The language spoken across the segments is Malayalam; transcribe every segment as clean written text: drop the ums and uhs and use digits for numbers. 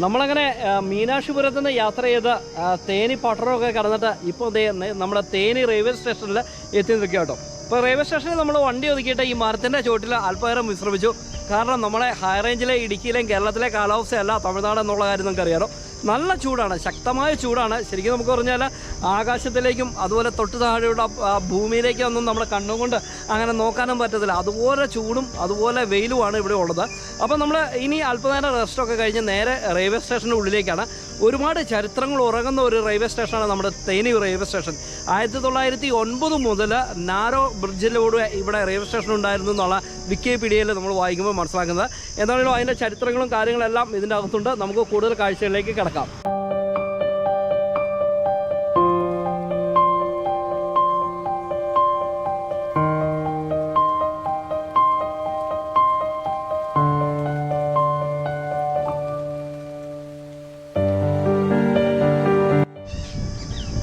നമ്മളങ്ങനെ മീനാക്ഷിപുരത്ത് നിന്ന് യാത്ര ചെയ്ത് തേനി പട്ടണമൊക്കെ കടന്നിട്ട് ഇപ്പോൾ നമ്മുടെ തേനി റെയിൽവേ സ്റ്റേഷനിൽ എത്തി നിൽക്കുക കേട്ടോ. ഇപ്പോൾ റെയിൽവേ സ്റ്റേഷനിൽ നമ്മൾ വണ്ടി ഒതുക്കിയിട്ട് ഈ മരത്തിൻ്റെ ചോട്ടിൽ അല്പനേരം വിശ്രമിച്ചു. കാരണം നമ്മളെ ഹൈ റേഞ്ചിലെ ഇടുക്കിയിലെയും കേരളത്തിലെ കാലാവസ്ഥയല്ല തമിഴ്നാട് എന്നുള്ള കാര്യം നമുക്കറിയാലോ. നല്ല ചൂടാണ്, ശക്തമായ ചൂടാണ്. ശരിക്കും നമുക്ക് പറഞ്ഞാൽ ആകാശത്തിലേക്കും അതുപോലെ തൊട്ട് താഴെയുള്ള ഭൂമിയിലേക്കും ഒന്നും നമ്മുടെ കണ്ണുകൊണ്ട് അങ്ങനെ നോക്കാനും പറ്റത്തില്ല. അതുപോലെ ചൂടും അതുപോലെ വെയിലുമാണ് ഇവിടെ ഉള്ളത്. അപ്പോൾ നമ്മൾ ഇനി അല്പനേരം റെസ്റ്റൊക്കെ കഴിഞ്ഞ് നേരെ റെയിൽവേ സ്റ്റേഷൻ്റെ ഉള്ളിലേക്കാണ്. ഒരുപാട് ചരിത്രങ്ങൾ ഉറങ്ങുന്ന ഒരു റെയിൽവേ സ്റ്റേഷനാണ് നമ്മുടെ തേനി റെയിൽവേ സ്റ്റേഷൻ. 1909 മുതൽ നാരോ ബ്രിഡ്ജിലൂടെ ഇവിടെ റെയിൽവേ സ്റ്റേഷൻ ഉണ്ടായിരുന്നു എന്നുള്ള വിക്കിപീഡിയയിൽ നമ്മൾ വായിക്കുമ്പോൾ മനസ്സിലാക്കുന്നത്. എന്താണെങ്കിലും അതിൻ്റെ ചരിത്രങ്ങളും കാര്യങ്ങളെല്ലാം ഇതിൻ്റെ അകത്തുണ്ട്. നമുക്ക് കൂടുതൽ കാഴ്ചകളിലേക്ക് കിടക്കാം.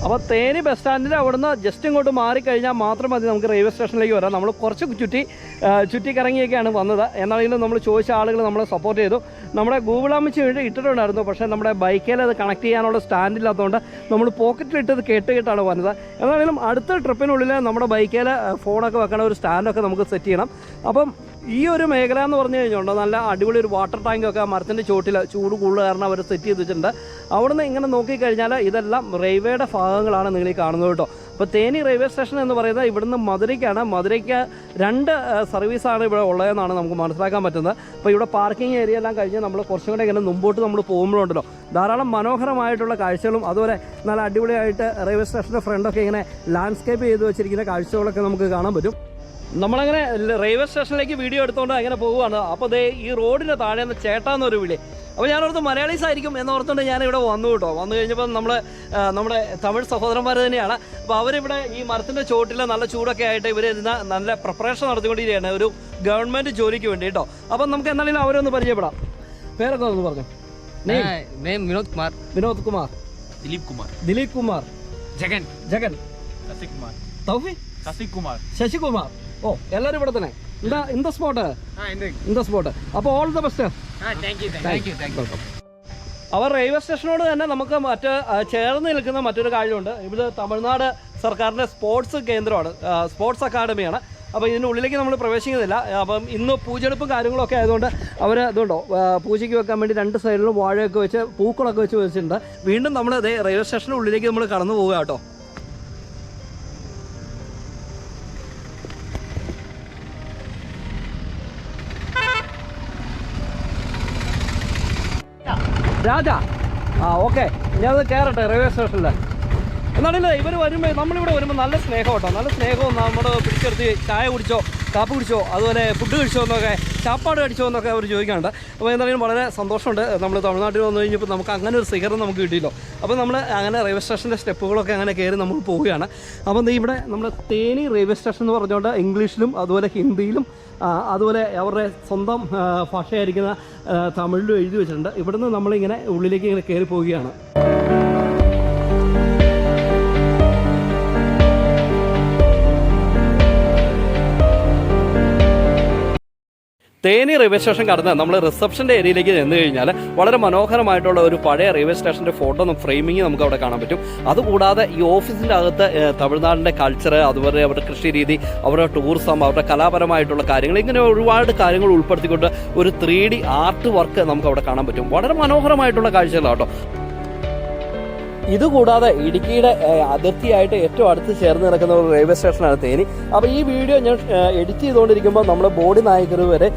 അപ്പോൾ തേനി ബസ് സ്റ്റാൻഡിൻ്റെ അവിടുന്ന് ജസ്റ്റ് ഇങ്ങോട്ട് മാറിക്കഴിഞ്ഞാൽ മാത്രം മതി നമുക്ക് റെയിൽവേ സ്റ്റേഷനിലേക്ക് വരാം. നമ്മൾ കുറച്ച് ചുറ്റിക്കറങ്ങിയൊക്കെയാണ് വന്നത്. എന്നാണെങ്കിലും നമ്മൾ ചോദിച്ച ആളുകൾ നമ്മളെ സപ്പോർട്ട് ചെയ്തു. നമ്മുടെ ഗൂഗിൾ അമ്മച്ച് ഇട്ടിട്ടുണ്ടായിരുന്നു, പക്ഷേ നമ്മുടെ ബൈക്കിൽ അത് കണക്ട് ചെയ്യാനുള്ള സ്റ്റാൻഡില്ലാത്തതുകൊണ്ട് നമ്മൾ പോക്കറ്റിലിട്ടത് കേട്ടാണ് വന്നത്. എന്നാണെങ്കിലും അടുത്ത ട്രിപ്പിനുള്ളിൽ നമ്മുടെ ബൈക്കിൽ ഫോണൊക്കെ വെക്കണ ഒരു സ്റ്റാൻഡൊക്കെ നമുക്ക് സെറ്റ് ചെയ്യണം. അപ്പം ഈ ഒരു മേഖല എന്ന് പറഞ്ഞു കഴിഞ്ഞുകൊണ്ട് നല്ല അടിപൊളി ഒരു വാട്ടർ ടാങ്കൊക്കെ മരത്തിൻ്റെ ചോട്ടിൽ ചൂട് കൂടുതൽ കാരണം അവർ സെറ്റ് ചെയ്ത് വെച്ചിട്ടുണ്ട്. അവിടുന്ന് ഇങ്ങനെ നോക്കിക്കഴിഞ്ഞാൽ ഇതെല്ലാം റെയിൽവേയുടെ ഭാഗങ്ങളാണ് നിങ്ങൾ ഈ കാണുന്നത് കേട്ടോ. അപ്പോൾ തേനി റെയിൽവേ സ്റ്റേഷൻ എന്ന് പറയുന്നത് ഇവിടുന്ന് മധുരയ്ക്കാണ്. മധുരയ്ക്ക് 2 സർവീസാണ് ഇവിടെ ഉള്ളതെന്നാണ് നമുക്ക് മനസ്സിലാക്കാൻ പറ്റുന്നത്. അപ്പോൾ ഇവിടെ പാർക്കിംഗ് ഏരിയ എല്ലാം കഴിഞ്ഞ് നമ്മൾ കുറച്ചും കൂടെ ഇങ്ങനെ മുമ്പോട്ട് നമ്മൾ പോകുമ്പോഴുണ്ടല്ലോ ധാരാളം മനോഹരമായിട്ടുള്ള കാഴ്ചകളും അതുപോലെ നല്ല അടിപൊളിയായിട്ട് റെയിൽവേ സ്റ്റേഷൻ്റെ ഫ്രണ്ടൊക്കെ ഇങ്ങനെ ലാൻഡ്സ്കേപ്പ് ചെയ്ത് വെച്ചിരിക്കുന്ന കാഴ്ചകളൊക്കെ നമുക്ക് കാണാൻ പറ്റും. നമ്മളങ്ങനെ റെയിൽവേ സ്റ്റേഷനിലേക്ക് വീഡിയോ എടുത്തുകൊണ്ട് അങ്ങനെ പോവുകയാണ്. അപ്പോൾ ദേ ഈ റോഡിന് താഴെ നിന്ന് ചേട്ടാന്നൊരു വിളി. അപ്പോൾ ഞാനോർത്ത് മലയാളീസ് ആയിരിക്കും എന്നോർത്തുകൊണ്ട് ഞാനിവിടെ വന്നു കേട്ടോ. വന്നു കഴിഞ്ഞപ്പോൾ നമ്മുടെ തമിഴ് സഹോദരന്മാർ തന്നെയാണ്. അപ്പോൾ അവരിവിടെ ഈ മരത്തിൻ്റെ ചോട്ടിൽ നല്ല ചൂടൊക്കെ ആയിട്ട് ഇവർ നല്ല പ്രിപ്പറേഷൻ നടത്തിക്കൊണ്ടിരിക്കുകയാണ് ഒരു ഗവൺമെൻറ് ജോലിക്ക് വേണ്ടി കേട്ടോ. അപ്പം നമുക്ക് എന്തായാലും അവരൊന്ന് പരിചയപ്പെടാം. പേരൊക്കെ ഒന്ന് പറഞ്ഞു. വിനോദ് കുമാർ, ദിലീപ് കുമാർ, ജഗൻ, ശശികുമാർ. ഓ, എല്ലാവരും ഇവിടെ തന്നെ ഇൻ ദ സ്പോട്ട്. അപ്പോൾ ഓൾ ദ ബെസ്റ്റ്. അവർ റെയിൽവേ സ്റ്റേഷനോട് തന്നെ നമുക്ക് ചേർന്ന് നിൽക്കുന്ന മറ്റൊരു കാര്യമുണ്ട്. ഇത് തമിഴ്നാട് സർക്കാരിൻ്റെ സ്പോർട്സ് കേന്ദ്രമാണ്, സ്പോർട്സ് അക്കാഡമിയാണ്. അപ്പോൾ ഇതിൻ്റെ ഉള്ളിലേക്ക് നമ്മൾ പ്രവേശിക്കുന്നില്ല. അപ്പം ഇന്ന് പൂജെടുപ്പും കാര്യങ്ങളൊക്കെ ആയതുകൊണ്ട് അവർ ഇതുണ്ടോ പൂജയ്ക്ക് വെക്കാൻ വേണ്ടി 2 സൈഡിലും വാഴയൊക്കെ വെച്ച് പൂക്കളൊക്കെ വെച്ചിട്ടുണ്ട്. വീണ്ടും നമ്മൾ അതേ റെയിൽവേ സ്റ്റേഷൻ്റെ ഉള്ളിലേക്ക് നമ്മൾ കടന്നു പോവുക കേട്ടോ. രാജ ഓക്കെ, ഞാനത് കയറട്ടെ റെയിൽവേ സ്റ്റേഷനിൽ. എന്നാണല്ലോ ഇവർ വരുമ്പോൾ നമ്മളിവിടെ വരുമ്പോൾ നല്ല സ്നേഹം കേട്ടോ. നല്ല സ്നേഹവും നമ്മൾ പിടിച്ചെടുത്ത് ചായ കുടിച്ചോ കാപ്പി കുടിച്ചോ അതുപോലെ ഫുഡ് കഴിച്ചോ എന്നൊക്കെ ചാപ്പാട് കഴിച്ചോ എന്നൊക്കെ അവർ ചോദിക്കാറുണ്ട്. അപ്പോൾ എന്തായാലും വളരെ സന്തോഷമുണ്ട്. നമ്മൾ തമിഴ്നാട്ടിൽ വന്നു കഴിഞ്ഞപ്പോൾ നമുക്ക് അങ്ങനെ ഒരു സ്വീകരണം നമുക്ക് കിട്ടിയല്ലോ. അപ്പോൾ നമ്മൾ അങ്ങനെ റെയിൽവേ സ്റ്റേഷൻ്റെ സ്റ്റെപ്പുകളൊക്കെ അങ്ങനെ കയറി നമ്മൾ പോവുകയാണ്. അപ്പോൾ ഇവിടെ നമ്മുടെ തേനി റെയിൽവേ സ്റ്റേഷൻ എന്ന് പറഞ്ഞുകൊണ്ട് ഇംഗ്ലീഷിലും അതുപോലെ ഹിന്ദിയിലും അതുപോലെ അവരുടെ സ്വന്തം ഭാഷയായിരിക്കുന്ന തമിഴിലും എഴുതി വെച്ചിട്ടുണ്ട്. ഇവിടുന്ന് നമ്മളിങ്ങനെ ഉള്ളിലേക്ക് ഇങ്ങനെ കയറി പോവുകയാണ്. തേനി റെയിൽവേ സ്റ്റേഷൻ കടന്ന് നമ്മൾ റിസപ്ഷൻ്റെ ഏരിയയിലേക്ക് ചെന്ന് കഴിഞ്ഞാൽ വളരെ മനോഹരമായിട്ടുള്ള ഒരു പഴയ റെയിൽവേ സ്റ്റേഷൻ്റെ ഫോട്ടോ ഫ്രെയിമിങ് നമുക്ക് അവിടെ കാണാൻ പറ്റും. അതുകൂടാതെ ഈ ഓഫീസിൻ്റെ അകത്ത് തമിഴ്നാടിൻ്റെ കൾച്ചർ, അതുപോലെ അവരുടെ കൃഷി രീതി, അവരുടെ ടൂറിസം, അവരുടെ കലാപരമായിട്ടുള്ള കാര്യങ്ങൾ, ഇങ്ങനെ ഒരുപാട് കാര്യങ്ങൾ ഉൾപ്പെടുത്തിക്കൊണ്ട് ഒരു 3D ആർട്ട് വർക്ക് നമുക്ക് അവിടെ കാണാൻ പറ്റും. വളരെ മനോഹരമായിട്ടുള്ള കാഴ്ചകളാണ് കേട്ടോ. ഇതുകൂടാതെ ഇടുക്കിയുടെ അതിർത്തിയായിട്ട് ഏറ്റവും അടുത്ത് ചേർന്ന് കിടക്കുന്ന ഒരു റെയിൽവേ സ്റ്റേഷനാണ് തേനി. അപ്പോൾ ഈ വീഡിയോ ഞാൻ എഡിറ്റ് ചെയ്തുകൊണ്ടിരിക്കുമ്പോൾ നമ്മുടെ ബോഡിനായ്ക്കന്നൂർ വരെ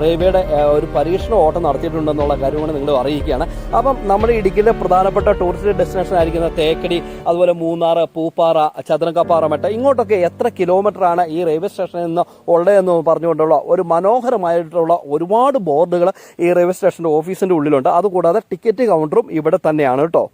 റെയിൽവേയുടെ ഒരു പരീക്ഷണ ഓട്ടം നടത്തിയിട്ടുണ്ടെന്നുള്ള കാര്യമാണ് നിങ്ങൾ അറിയിക്കുകയാണ്. അപ്പം നമ്മുടെ ഇടുക്കിയിലെ പ്രധാനപ്പെട്ട ടൂറിസ്റ്റ് ഡെസ്റ്റിനേഷൻ ആയിരിക്കുന്ന തേക്കടി, അതുപോലെ മൂന്നാർ, പൂപ്പാറ, ചതുരംഗപ്പാറമട്ട, ഇങ്ങോട്ടൊക്കെ എത്ര കിലോമീറ്ററാണ് ഈ റെയിൽവേ സ്റ്റേഷനിൽ നിന്ന് ഉള്ളതെന്ന് പറഞ്ഞുകൊണ്ടുള്ള ഒരു മനോഹരമായിട്ടുള്ള ഒരുപാട് ബോർഡുകൾ ഈ റെയിൽവേ സ്റ്റേഷൻ്റെ ഓഫീസിൻ്റെ ഉള്ളിലുണ്ട്. അതുകൂടാതെ ടിക്കറ്റ് കൗണ്ടറും ഇവിടെ തന്നെയാണ് കേട്ടോ.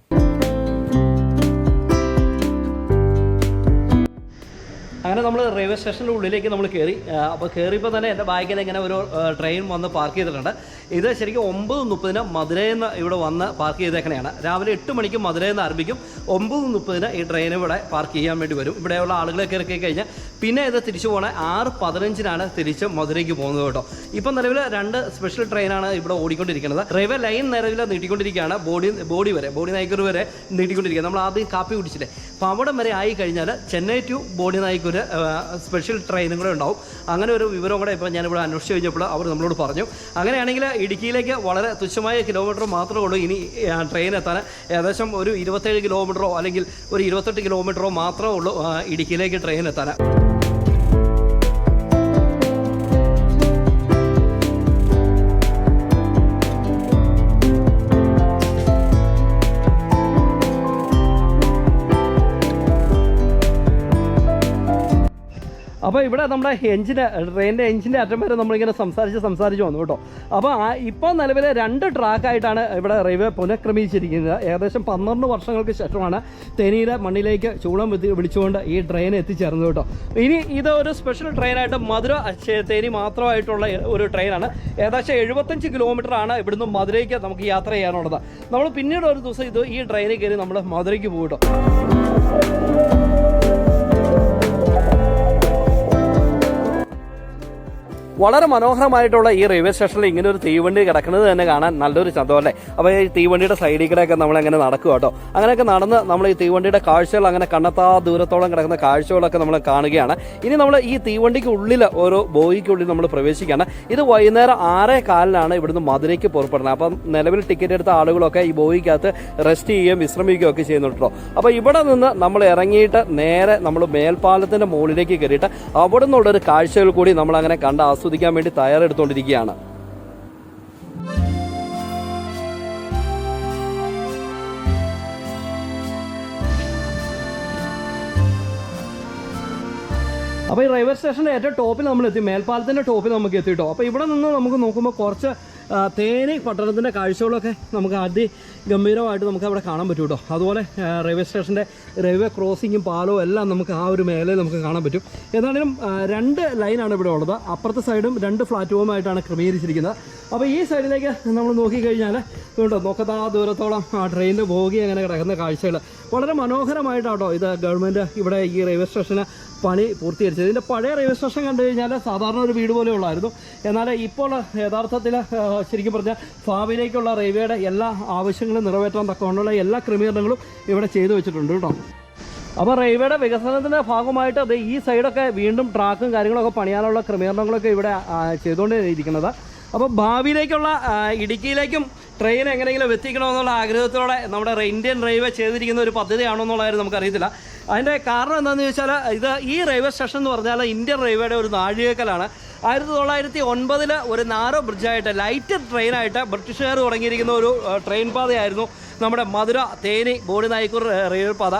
അങ്ങനെ നമ്മൾ റെയിൽവേ സ്റ്റേഷൻ്റെ ഉള്ളിലേക്ക് നമ്മൾ കയറി. അപ്പോൾ കയറിയപ്പോൾ തന്നെ എൻ്റെ ബാഗിൽ ഇങ്ങനെ ഒരു ട്രെയിൻ വന്ന് പാർക്ക് ചെയ്തിട്ടുണ്ട്. ഇത് ശരിക്കും 9:30 മധുരയിൽ നിന്ന് ഇവിടെ വന്ന് പാർക്ക് ചെയ്തേക്കണെയാണ്. രാവിലെ 8 മണിക്ക് മധുരയിൽ നിന്ന് ആരംഭിക്കും. 9:30 ഈ ട്രെയിൻ ഇവിടെ പാർക്ക് ചെയ്യാൻ വേണ്ടി വരും. ഇവിടെയുള്ള ആളുകളെ കയറി കഴിഞ്ഞാൽ പിന്നെ ഇത് തിരിച്ചു പോകണേ 6:15 തിരിച്ച് മധുരയ്ക്ക് പോകുന്നത് കേട്ടോ. ഇപ്പം നിലവിൽ 2 സ്പെഷ്യൽ ട്രെയിനാണ് ഇവിടെ ഓടിക്കൊണ്ടിരിക്കുന്നത്. റെയിൽവേ ലൈൻ നിലവിൽ നീട്ടിക്കൊണ്ടിരിക്കുകയാണ്. ബോഡിനായ്ക്കർ വരെ നീട്ടിക്കൊണ്ടിരിക്കുക. നമ്മൾ ആദ്യം കാപ്പി കുടിച്ചില്ലേ, അപ്പോൾ അവിടം വരെ ആയി കഴിഞ്ഞാൽ ചെന്നൈ ടു ബോഡിനായ്ക്കർ സ്പെഷ്യൽ ട്രെയിനും കൂടെ ഉണ്ടാവും. അങ്ങനെ ഒരു വിവരം കൂടെ ഇപ്പോൾ ഞാനിവിടെ അന്വേഷിച്ച് കഴിഞ്ഞപ്പോൾ അവർ നമ്മളോട് പറഞ്ഞു. അങ്ങനെയാണെങ്കിൽ ഇടുക്കിയിലേക്ക് വളരെ തുച്ഛമായ കിലോമീറ്റർ മാത്രമേ ഉള്ളൂ ഇനി ട്രെയിൻ എത്താൻ. ഏകദേശം ഒരു 27 കിലോമീറ്ററോ അല്ലെങ്കിൽ ഒരു 28 കിലോമീറ്ററോ മാത്രമേ ഉള്ളൂ ഇടുക്കിയിലേക്ക് ട്രെയിൻ എത്താൻ. അപ്പോൾ ഇവിടെ നമ്മുടെ ട്രെയിനിൻ്റെ എഞ്ചിൻ്റെ അറ്റം വരെ നമ്മളിങ്ങനെ സംസാരിച്ച് വന്നു കേട്ടോ. അപ്പോൾ ഇപ്പോൾ നിലവിൽ 2 ട്രാക്കായിട്ടാണ് ഇവിടെ റെയിൽവേ പുനഃക്രമീകരിച്ചിരിക്കുന്നത്. ഏകദേശം 12 വർഷങ്ങൾക്ക് ശേഷമാണ് തേനിയുടെ മണ്ണിലേക്ക് ചൂളം വിളിച്ചുകൊണ്ട് ഈ ട്രെയിൻ എത്തിച്ചേർന്നത് കേട്ടോ. ഇനി ഇത് ഒരു സ്പെഷ്യൽ ട്രെയിനായിട്ട് മധുര തേനി മാത്രമായിട്ടുള്ള ഒരു ട്രെയിനാണ്. ഏകദേശം 75 കിലോമീറ്ററാണ് ഇവിടുന്ന് മധുരയ്ക്ക് നമുക്ക് യാത്ര ചെയ്യാനുള്ളത്. നമ്മൾ പിന്നീട് ഒരു ദിവസം ഈ ട്രെയിനിൽ കയറി നമ്മൾ മധുരയ്ക്ക് പോകും കേട്ടോ. വളരെ മനോഹരമായിട്ടുള്ള ഈ റെയിൽവേ സ്റ്റേഷനിൽ ഇങ്ങനെ ഒരു തീവണ്ടി കിടക്കുന്നത് തന്നെ കാണാൻ നല്ലൊരു ചന്തമല്ലേ. അപ്പോൾ ഈ തീവണ്ടിയുടെ സൈഡിൽ കൂടെയൊക്കെ നമ്മളങ്ങനെ നടക്കുക കേട്ടോ. അങ്ങനെയൊക്കെ നടന്ന് നമ്മൾ ഈ തീവണ്ടിയുടെ കാഴ്ചകൾ അങ്ങനെ കണ്ണെത്താ ദൂരത്തോളം കിടക്കുന്ന കാഴ്ചകളൊക്കെ നമ്മൾ കാണുകയാണ്. ഇനി നമ്മൾ ഈ തീവണ്ടിക്ക് ഉള്ളിൽ ഓരോ ബോഗിക്കുള്ളിൽ നമ്മൾ പ്രവേശിക്കുകയാണ്. ഇത് വൈകുന്നേരം 6:15 ഇവിടുന്ന് മധുരയ്ക്ക് പുറപ്പെടുന്നത്. അപ്പം നിലവിൽ ടിക്കറ്റ് എടുത്ത ആളുകളൊക്കെ ഈ ബോഗിക്കകത്ത് റെസ്റ്റ് ചെയ്യുകയും വിശ്രമിക്കുകയും ഒക്കെ ചെയ്യുന്നുണ്ട് കേട്ടോ. അപ്പോൾ ഇവിടെ നിന്ന് നമ്മൾ ഇറങ്ങിയിട്ട് നേരെ നമ്മൾ മേൽപ്പാലത്തിൻ്റെ മുകളിലേക്ക് കയറിയിട്ട് അവിടെ നിന്നുള്ളൊരു കാഴ്ചകൾ കൂടി നമ്മളങ്ങനെ കണ്ട് ആസ്വദിക്കാൻ വേണ്ടി തയ്യാറെടുത്തുകൊണ്ടിരിക്കുകയാണ്. അപ്പോൾ ഈ റെയിൽവേ സ്റ്റേഷൻ്റെ ഏറ്റവും ടോപ്പിൽ നമ്മൾ എത്തി, മേൽപ്പാലത്തിൻ്റെ ടോപ്പിൽ നമുക്ക് എത്തിയിട്ടോ. അപ്പോൾ ഇവിടെ നിന്ന് നമുക്ക് നോക്കുമ്പോൾ കുറച്ച് തേനി പട്ടണത്തിൻ്റെ കാഴ്ചകളൊക്കെ നമുക്ക് അതിഗംഭീരമായിട്ട് നമുക്ക് അവിടെ കാണാൻ പറ്റും കേട്ടോ. അതുപോലെ റെയിൽവേ സ്റ്റേഷൻ്റെ റെയിൽവേ ക്രോസിങ്ങും പാലവും എല്ലാം നമുക്ക് ആ ഒരു മേഖലയിൽ നമുക്ക് കാണാൻ പറ്റും. ഏതാണെങ്കിലും 2 ലൈനാണ് ഇവിടെ ഉള്ളത്. അപ്പുറത്തെ സൈഡും 2 പ്ലാറ്റ്ഫോമായിട്ടാണ് ക്രമീകരിച്ചിരിക്കുന്നത്. അപ്പോൾ ഈ സൈഡിലേക്ക് നമ്മൾ നോക്കിക്കഴിഞ്ഞാൽ നോക്കത്താ ദൂരത്തോളം ആ ട്രെയിനിൻ്റെ ബോഗി അങ്ങനെ കിടക്കുന്ന കാഴ്ചകൾ വളരെ മനോഹരമായിട്ടാട്ടോ ഇത് ഗവൺമെൻറ് ഇവിടെ ഈ റെയിൽവേ സ്റ്റേഷന് പണി പൂർത്തീകരിച്ചത്. ഇതിൻ്റെ പഴയ റെയിൽവേ സ്റ്റേഷൻ കണ്ടു കഴിഞ്ഞാൽ സാധാരണ ഒരു വീട് പോലെ ഉള്ളായിരുന്നു. എന്നാൽ ഇപ്പോൾ യഥാർത്ഥത്തിൽ ശരിക്കും പറഞ്ഞാൽ ഭാവിയിലേക്കുള്ള റെയിൽവേയുടെ എല്ലാ ആവശ്യങ്ങളും നിറവേറ്റാൻ തക്കവണ്ണമുള്ള എല്ലാ ക്രമീകരണങ്ങളും ഇവിടെ ചെയ്തു വെച്ചിട്ടുണ്ട് കേട്ടോ. അപ്പോൾ റെയിൽവേയുടെ വികസനത്തിൻ്റെ ഭാഗമായിട്ട് അത് ഈ സൈഡൊക്കെ വീണ്ടും ട്രാക്കും കാര്യങ്ങളൊക്കെ പണിയാനുള്ള ക്രമീകരണങ്ങളൊക്കെ ഇവിടെ ചെയ്തുകൊണ്ടിരിക്കുന്നത്. അപ്പോൾ ഭാവിയിലേക്കുള്ള ഇടുക്കിയിലേക്കും ട്രെയിൻ എങ്ങനെയെങ്കിലും എത്തിക്കണമെന്നുള്ള ആഗ്രഹത്തോടെ നമ്മുടെ ഇന്ത്യൻ റെയിൽവേ ചെയ്തിരിക്കുന്ന ഒരു പദ്ധതിയാണോ എന്നുള്ളതായിരുന്നു നമുക്കറിയത്തില്ല. അതിൻ്റെ കാരണം എന്താണെന്ന് ചോദിച്ചാൽ ഈ റെയിൽവേ സ്റ്റേഷൻ എന്ന് പറഞ്ഞാൽ ഇന്ത്യൻ റെയിൽവേയുടെ ഒരു നാഴികക്കലാണ്. 1909 ഒരു നാരോ ബ്രിഡ്ജായിട്ട് ലൈറ്റ് ട്രെയിനായിട്ട് ബ്രിട്ടീഷുകാർ തുടങ്ങിയിരിക്കുന്ന ഒരു ട്രെയിൻ പാതയായിരുന്നു നമ്മുടെ മധുര തേനി ബോഡിനായ്ക്കർ റെയിൽവേ പാത.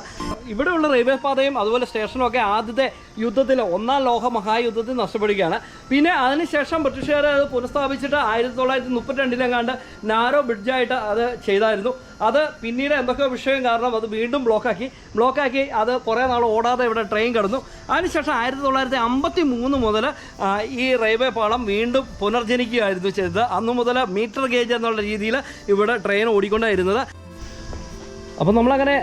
ഇവിടെയുള്ള റെയിൽവേ പാതയും അതുപോലെ സ്റ്റേഷനും ഒക്കെ ആദ്യത്തെ യുദ്ധത്തിൽ 1ാം ലോക മഹായുദ്ധത്തിൽ നഷ്ടപ്പെടുകയാണ്. പിന്നെ അതിനുശേഷം ബ്രിട്ടീഷുകാർ അത് പുനഃസ്ഥാപിച്ചിട്ട് 1932 നാരോ ബ്രിഡ്ജായിട്ട് അത് ചെയ്തായിരുന്നു. അത് പിന്നീട് എന്തൊക്കെ വിഷയം കാരണം അത് വീണ്ടും ബ്ലോക്കാക്കി അത് കുറേ നാൾ ഓടാതെ ഇവിടെ ട്രെയിൻ കിടന്നു. അതിനുശേഷം 1953 മുതൽ ഈ റെയിൽവേ പാളം വീണ്ടും പുനർജനിക്കുകയായിരുന്നു ചെയ്തത്. അന്നു മുതൽ മീറ്റർ ഗേജ് എന്നുള്ള രീതിയിൽ ഇവിടെ ട്രെയിൻ ഓടിക്കൊണ്ടായിരുന്നത്. അപ്പോൾ നമ്മളങ്ങനെ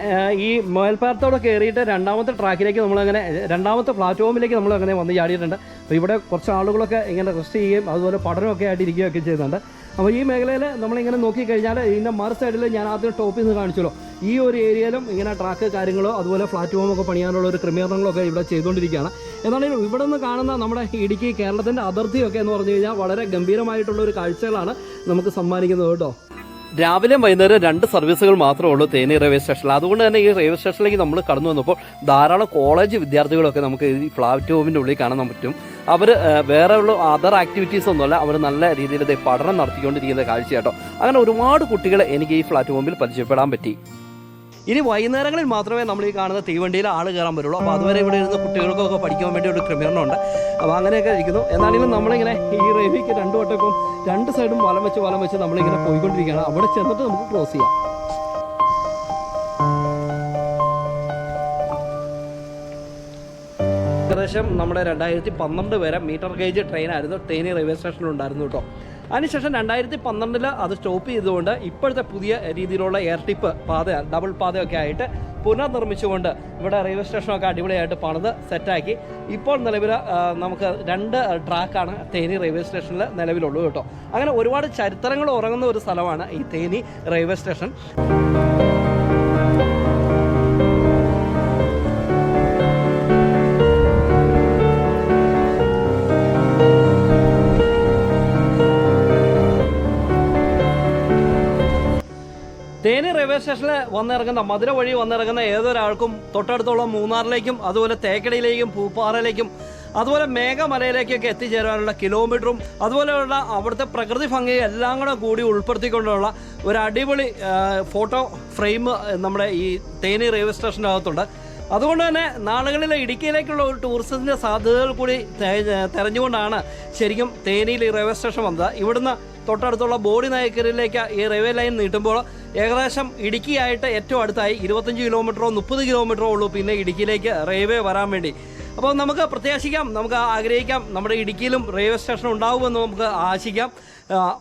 ഈ മേൽപ്പാലത്തോടെ കയറിയിട്ട് 2ാമത്തെ ട്രാക്കിലേക്ക് നമ്മളങ്ങനെ 2ാമത്തെ പ്ലാറ്റ്ഫോമിലേക്ക് നമ്മളങ്ങനെ വന്ന് ചാടിയിട്ടുണ്ട്. അപ്പോൾ ഇവിടെ കുറച്ച് ആളുകളൊക്കെ ഇങ്ങനെ റെസ്റ്റ് ചെയ്യുകയും അതുപോലെ പഠനമൊക്കെ ആയിട്ട് ഇരിക്കുകയൊക്കെ ചെയ്യുന്നുണ്ട്. അപ്പോൾ ഈ മേഖലയിൽ നമ്മളിങ്ങനെ നോക്കിക്കഴിഞ്ഞാൽ ഇതിൻ്റെ മറു സൈഡിൽ ഞാൻ ആദ്യം ടോപ്പിൽ നിന്ന് കാണിച്ചല്ലോ, ഈ ഒരു ഏരിയയിലും ഇങ്ങനെ ട്രാക്ക് കാര്യങ്ങളോ അതുപോലെ പ്ലാറ്റ്ഫോമൊക്കെ പണിയാനുള്ള ഒരു ക്രമീകരണങ്ങളൊക്കെ ഇവിടെ ചെയ്തുകൊണ്ടിരിക്കുകയാണ്. എന്നാലും ഇവിടെ നിന്ന് കാണുന്ന നമ്മുടെ ഇടുക്കി കേരളത്തിൻ്റെ അതിർത്തിയൊക്കെ എന്ന് പറഞ്ഞു കഴിഞ്ഞാൽ വളരെ ഗംഭീരമായിട്ടുള്ള ഒരു കാഴ്ചകളാണ് നമുക്ക് സമ്മാനിക്കുന്നത് കേട്ടോ. രാവിലെയും വൈകുന്നേരം 2 സർവീസുകൾ മാത്രമേ ഉള്ളൂ തേനി റെയിൽവേ സ്റ്റേഷനിൽ. അതുകൊണ്ട് തന്നെ ഈ റെയിൽവേ സ്റ്റേഷനിലേക്ക് നമ്മൾ കടന്നു വന്നപ്പോൾ ധാരാളം കോളേജ് വിദ്യാർത്ഥികളൊക്കെ നമുക്ക് ഈ പ്ലാറ്റ്ഫോമിൻ്റെ ഉള്ളിൽ കാണാൻ പറ്റും. അവർ വേറെ ഉള്ള അതർ ആക്ടിവിറ്റീസ് ഒന്നുമല്ല, അവർ നല്ല രീതിയിൽ പഠനം നടത്തിക്കൊണ്ടിരിക്കുന്ന കാഴ്ച കേട്ടോ. അങ്ങനെ ഒരുപാട് കുട്ടികളെ എനിക്ക് ഈ പ്ലാറ്റ്ഫോമിൽ പരിചയപ്പെടാൻ പറ്റി. ഇനി വൈകുന്നേരങ്ങളിൽ മാത്രമേ നമ്മൾ ഈ കാണുന്ന തീവണ്ടിയിൽ ആൾ കയറാൻ പറ്റുള്ളൂ. അപ്പോൾ അതുവരെ ഇവിടെ ഇരുന്ന് കുട്ടികൾക്കൊക്കെ പഠിക്കാൻ വേണ്ടി ഒരു ക്രമീകരണമുണ്ട്. അപ്പോൾ അങ്ങനെയൊക്കെ ഇരിക്കുന്നു. എന്നാണെങ്കിലും നമ്മളിങ്ങനെ ഈ റെയിൽവേക്ക് 2 വട്ടം ഇപ്പം 2 സൈഡും വലം വെച്ച് നമ്മളിങ്ങനെ പോയിക്കൊണ്ടിരിക്കുകയാണ്. അവിടെ ചെന്നിട്ട് നമുക്ക് ക്രോസ് ചെയ്യാം. ഏകദേശം നമ്മുടെ 2012 വരെ മീറ്റർ ഗേജ് ട്രെയിനായിരുന്നു തേനി റെയിൽവേ സ്റ്റേഷനിലുണ്ടായിരുന്നു കേട്ടോ. അതിനുശേഷം 2012 അത് സ്റ്റോപ്പ് ചെയ്തുകൊണ്ട് ഇപ്പോഴത്തെ പുതിയ രീതിയിലുള്ള എയർ ടിപ്പ് പാത, ഡബിൾ പാതയൊക്കെ ആയിട്ട് പുനർനിർമ്മിച്ചുകൊണ്ട് ഇവിടെ റെയിൽവേ സ്റ്റേഷനൊക്കെ അടിപൊളിയായിട്ട് പണിത് സെറ്റാക്കി. ഇപ്പോൾ നിലവിൽ നമുക്ക് 2 ട്രാക്കാണ് തേനി റെയിൽവേ സ്റ്റേഷനിൽ നിലവിലുള്ളൂ കേട്ടോ. അങ്ങനെ ഒരുപാട് ചരിത്രങ്ങൾ ഉറങ്ങുന്ന ഒരു സ്ഥലമാണ് ഈ Theni railway station. Theni railway സ്റ്റേഷനിൽ വന്നിറങ്ങുന്ന, മധുര വഴി വന്നിറങ്ങുന്ന ഏതൊരാൾക്കും തൊട്ടടുത്തുള്ള മൂന്നാറിലേക്കും അതുപോലെ തേക്കടിയിലേക്കും പൂപ്പാറയിലേക്കും അതുപോലെ മേഘമലയിലേക്കൊക്കെ എത്തിച്ചേരാനുള്ള കിലോമീറ്ററും അതുപോലെയുള്ള അവിടുത്തെ പ്രകൃതി ഭംഗി എല്ലാം കൂടി ഉൾപ്പെടുത്തിക്കൊണ്ടുള്ള ഒരു അടിപൊളി ഫോട്ടോ ഫ്രെയിം നമ്മുടെ ഈ തേനി റെയിൽവേ സ്റ്റേഷനകത്തുണ്ട്. അതുകൊണ്ട് തന്നെ നാളുകളിൽ ഇടുക്കിയിലേക്കുള്ള ഒരു ടൂറിസത്തിൻ്റെ സാധ്യതകൾ കൂടി തെരഞ്ഞുകൊണ്ടാണ് ശരിക്കും തേനിയിൽ ഈ റെയിൽവേ സ്റ്റേഷൻ വന്നത്. ഇവിടുന്ന് തൊട്ടടുത്തുള്ള ബോഡിനായ്ക്കരിലേക്ക് ഈ റെയിൽവേ ലൈൻ നീട്ടുമ്പോൾ ഏകദേശം ഇടുക്കിയായിട്ട് ഏറ്റവും അടുത്തായി 25 കിലോമീറ്ററോ 30 കിലോമീറ്ററോ ഉള്ളൂ പിന്നെ ഇടുക്കിയിലേക്ക് റെയിൽവേ വരാൻ വേണ്ടി. അപ്പോൾ നമുക്ക് പ്രത്യാശിക്കാം, നമുക്ക് ആഗ്രഹിക്കാം നമ്മുടെ ഇടുക്കിയിലും റെയിൽവേ സ്റ്റേഷൻ ഉണ്ടാവുമെന്ന് നമുക്ക് ആശിക്കാം.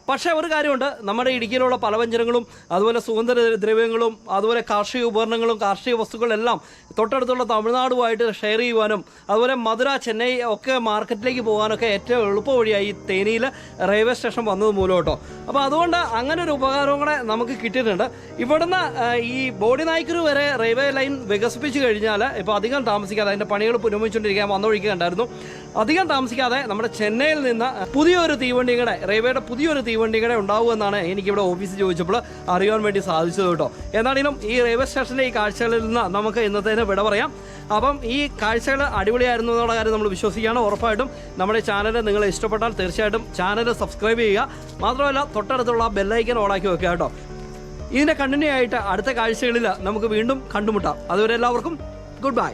പക്ഷേ ഒരു കാര്യമുണ്ട്, നമ്മുടെ ഇടുക്കിയിലുള്ള പലവ്യഞ്ജനങ്ങളും അതുപോലെ സുഗന്ധദ്രവ്യങ്ങളും അതുപോലെ കാർഷിക ഉപകരണങ്ങളും കാർഷിക വസ്തുക്കളെല്ലാം തൊട്ടടുത്തുള്ള തമിഴ്നാടുമായിട്ട് ഷെയർ ചെയ്യുവാനും അതുപോലെ മധുര, ചെന്നൈ ഒക്കെ മാർക്കറ്റിലേക്ക് പോകാനൊക്കെ ഏറ്റവും എളുപ്പ വഴിയായി തേനിയിൽ റെയിൽവേ സ്റ്റേഷൻ വന്നത് മൂലം കേട്ടോ. അപ്പോൾ അതുകൊണ്ട് അങ്ങനെ ഒരു ഉപകാരവും കൂടെ നമുക്ക് കിട്ടിയിട്ടുണ്ട്. ഇവിടുന്ന് ഈ ബോഡിനായ്ക്കർ വരെ റെയിൽവേ ലൈൻ വികസിപ്പിച്ച് കഴിഞ്ഞാൽ ഇപ്പോൾ അധികം താമസിക്കാതെ അതിൻ്റെ പണികൾ പുരോഗമിച്ചുകൊണ്ടിരിക്കാൻ വന്നൊഴിക്കുകയുണ്ടായിരുന്നു. അധികം താമസിക്കാതെ നമ്മുടെ ചെന്നൈയിൽ നിന്ന് പുതിയൊരു തീവണ്ടിയുടെ റെയിൽവേയുടെ പുതിയൊരു തീവണ്ടിയുടെ ഉണ്ടാവുമെന്നാണ് എനിക്കിവിടെ ഓഫീസിൽ ചോദിച്ചപ്പോൾ അറിയാൻ വേണ്ടി സാധിച്ചത് കേട്ടോ. എന്നാണെങ്കിലും ഈ റെയിൽവേ സ്റ്റേഷനിലെ ഈ കാഴ്ചകളിൽ നിന്ന് നമുക്ക് ഇന്നത്തേന് വിട പറയാം. അപ്പം ഈ കാഴ്ചകൾ അടിപൊളിയായിരുന്നു എന്നുള്ള കാര്യം നമ്മൾ വിശ്വസിക്കുകയാണ്. ഉറപ്പായിട്ടും നമ്മുടെ ചാനൽ നിങ്ങൾ ഇഷ്ടപ്പെട്ടാൽ തീർച്ചയായിട്ടും ചാനൽ സബ്സ്ക്രൈബ് ചെയ്യുക. മാത്രമല്ല തൊട്ടടുത്തുള്ള ബെല്ലൈക്കൻ ഓണാക്കി വെക്കുക കേട്ടോ. ഇതിൻ്റെ കണ്ടിന്യൂ ആയിട്ട് അടുത്ത കാഴ്ചകളിൽ നമുക്ക് വീണ്ടും കണ്ടുമുട്ടാം. അതുവരെ എല്ലാവർക്കും ഗുഡ് ബൈ.